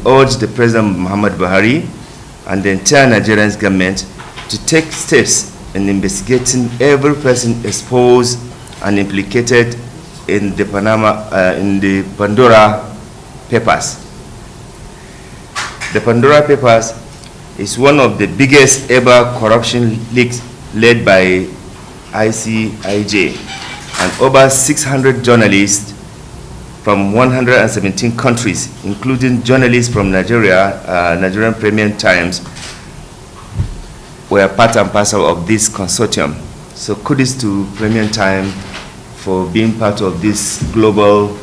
urged the President Muhammad Buhari and the entire Nigerian government to take steps in investigating every person exposed and implicated in the Pandora papers. The Pandora papers is one of the biggest ever corruption leaks led by ICIJ, and over 600 journalists from 117 countries, including journalists from Nigeria, Nigerian Premium Times, were part and parcel of this consortium. So kudos to Premium Time for being part of this global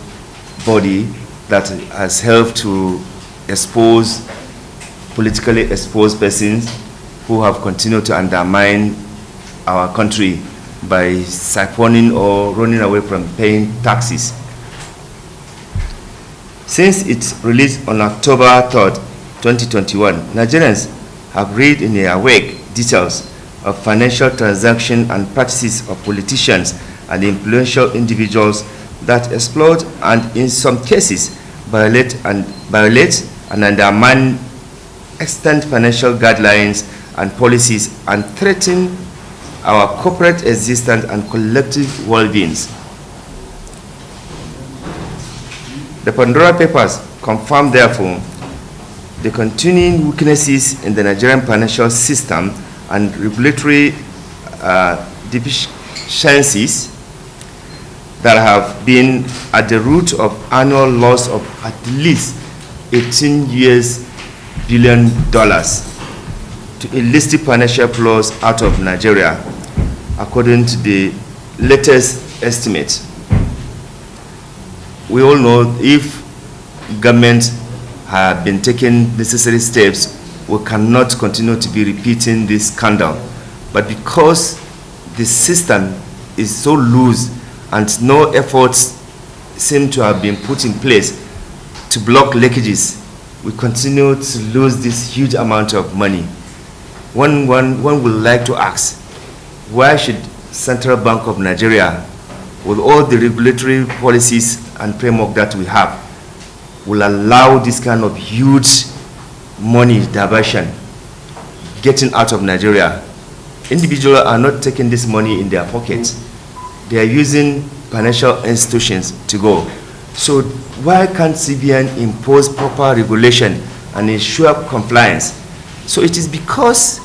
body that has helped to expose politically exposed persons who have continued to undermine our country by siphoning or running away from paying taxes. Since its release on October 3rd, 2021, Nigerians have read in their wake details of financial transactions and practices of politicians and influential individuals that exploit and in some cases violate and undermine extant financial guidelines and policies and threaten our corporate existence and collective well-beings. The Pandora papers confirm, therefore, the continuing weaknesses in the Nigerian financial system and regulatory deficiencies that have been at the root of annual loss of at least $18 billion to illicit financial flows out of Nigeria, according to the latest estimate. We all know if government have been taking necessary steps, we cannot continue to be repeating this scandal. But because the system is so loose and no efforts seem to have been put in place to block leakages, we continue to lose this huge amount of money. One would like to ask, why should Central Bank of Nigeria, with all the regulatory policies and framework that we have, will allow this kind of huge money diversion getting out of Nigeria? Individuals are not taking this money in their pockets. They are using financial institutions to go. So why can't CBN impose proper regulation and ensure compliance? So it is because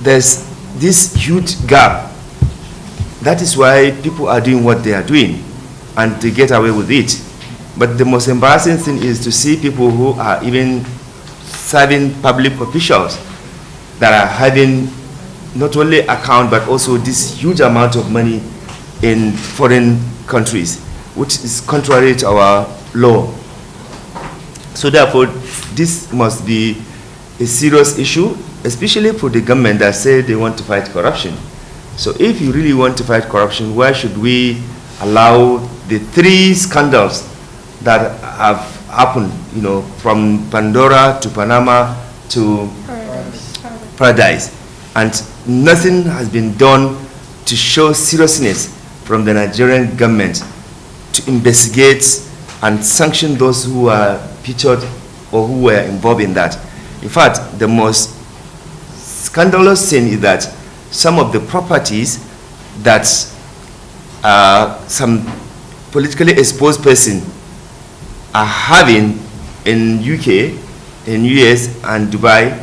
there's this huge gap. That is why people are doing what they are doing and they get away with it. But the most embarrassing thing is to see people who are even serving public officials that are having not only account but also this huge amount of money in foreign countries, which is contrary to our law. So therefore, this must be a serious issue, especially for the government that say they want to fight corruption. So if you really want to fight corruption, why should we allow the 3 scandals that have happened, from Pandora to Panama to Paradise, and nothing has been done to show seriousness from the Nigerian government to investigate and sanction those who are featured or who were involved in that. In fact, the most scandalous thing is that some of the properties that some politically exposed person are having in UK, in US and Dubai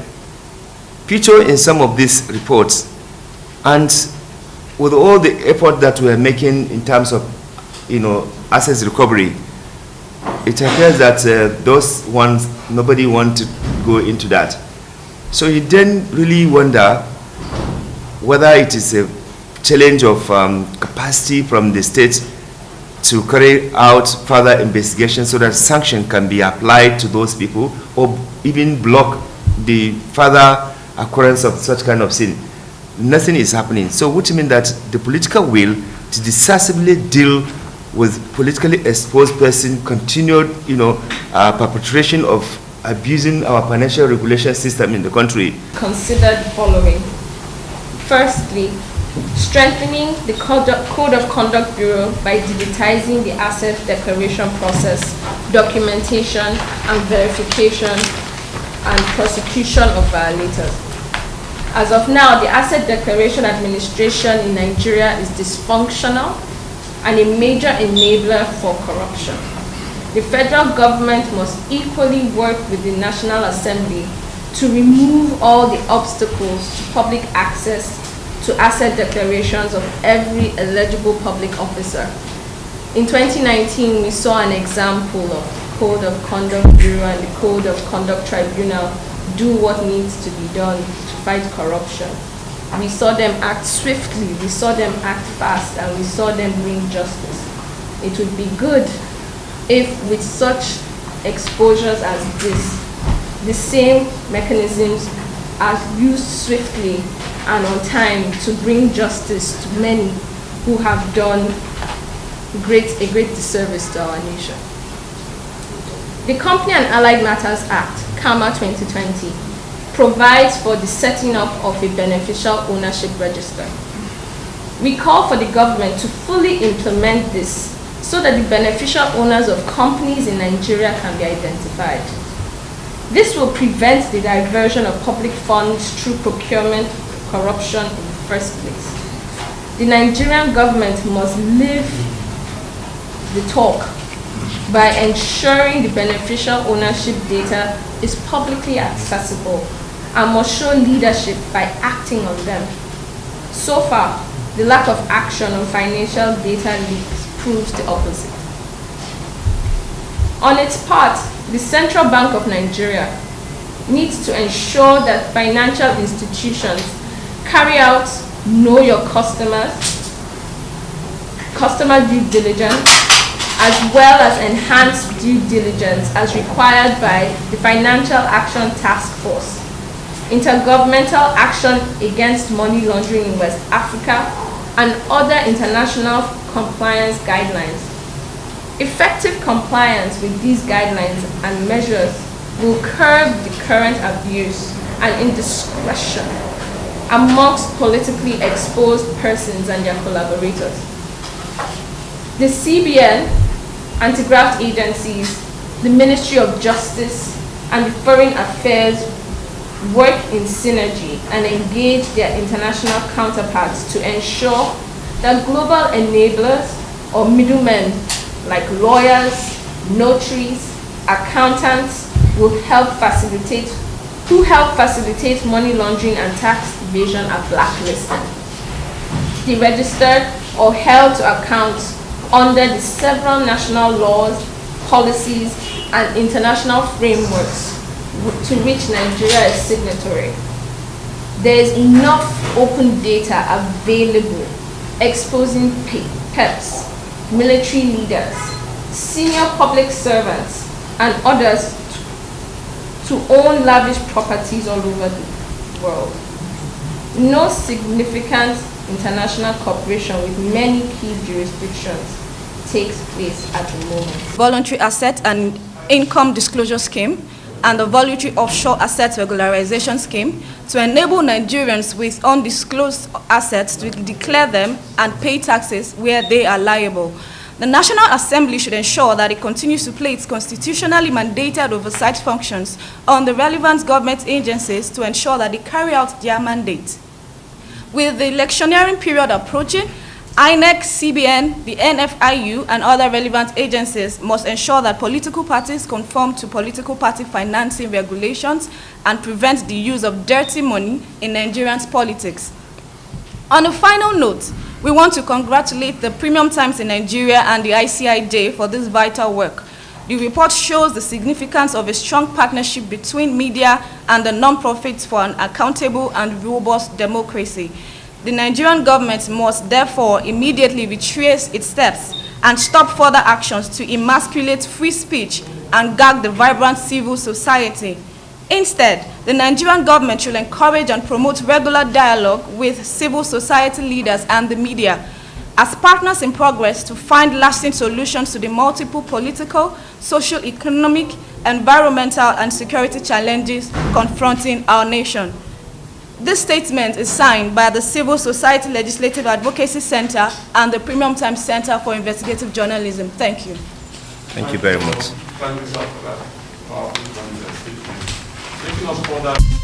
feature in some of these reports. And with all the effort that we are making in terms of assets recovery, it appears that those ones, nobody wants to go into that. So you then really wonder whether it is a challenge of capacity from the state to carry out further investigation so that sanction can be applied to those people, or even block the further occurrence of such kind of sin. Nothing is happening. So which means that the political will to decisively deal with politically exposed person, continued perpetration of abusing our financial regulation system in the country. Considered following. Firstly, strengthening the Code of Conduct Bureau by digitizing the asset declaration process, documentation and verification, and prosecution of violators. As of now, the Asset Declaration Administration in Nigeria is dysfunctional and a major enabler for corruption. The federal government must equally work with the National Assembly to remove all the obstacles to public access to asset declarations of every eligible public officer. In 2019, we saw an example of the Code of Conduct Bureau and the Code of Conduct Tribunal do what needs to be done to fight corruption. We saw them act swiftly, we saw them act fast, and we saw them bring justice. It would be good if with such exposures as this, the same mechanisms are used swiftly and on time to bring justice to many who have done a great disservice to our nation. The Company and Allied Matters Act, CAMA 2020, provides for the setting up of a beneficial ownership register. We call for the government to fully implement this so that the beneficial owners of companies in Nigeria can be identified. This will prevent the diversion of public funds through procurement corruption in the first place. The Nigerian government must live the talk by ensuring the beneficial ownership data is publicly accessible and must show leadership by acting on them. So far, the lack of action on financial data leaks proves the opposite. On its part, the Central Bank of Nigeria needs to ensure that financial institutions carry out know your customers, customer due diligence, as well as enhanced due diligence as required by the Financial Action Task Force, Intergovernmental Action Against Money Laundering in West Africa, and other international compliance guidelines. Effective compliance with these guidelines and measures will curb the current abuse and indiscretion amongst politically exposed persons and their collaborators. The CBN, anti-graft agencies, the Ministry of Justice, and the Foreign Affairs work in synergy and engage their international counterparts to ensure that global enablers or middlemen like lawyers, notaries, accountants who help facilitate money laundering and tax evasion are blacklisted, deregistered, or held to account under the several national laws, policies, and international frameworks to which Nigeria is signatory. There is enough open data available exposing PEPs, military leaders, senior public servants, and others to own lavish properties all over the world. No significant international cooperation with many key jurisdictions takes place at the moment. Voluntary Asset and Income Disclosure Scheme and the Voluntary Offshore Asset Regularization Scheme to enable Nigerians with undisclosed assets to declare them and pay taxes where they are liable. The National Assembly should ensure that it continues to play its constitutionally mandated oversight functions on the relevant government agencies to ensure that they carry out their mandate. With the electioneering period approaching, INEC, CBN, the NFIU, and other relevant agencies must ensure that political parties conform to political party financing regulations and prevent the use of dirty money in Nigerian politics. On a final note, we want to congratulate the Premium Times in Nigeria and the ICIJ for this vital work. The report shows the significance of a strong partnership between media and the non-profits for an accountable and robust democracy. The Nigerian government must therefore immediately retrace its steps and stop further actions to emasculate free speech and gag the vibrant civil society. Instead, the Nigerian government should encourage and promote regular dialogue with civil society leaders and the media as partners in progress to find lasting solutions to the multiple political, social, economic, environmental, and security challenges confronting our nation. This statement is signed by the Civil Society Legislative Advocacy Center and the Premium Times Center for Investigative Journalism. Thank you. Thank you very much. Thank you, sir, for that powerful statement. Taking us further.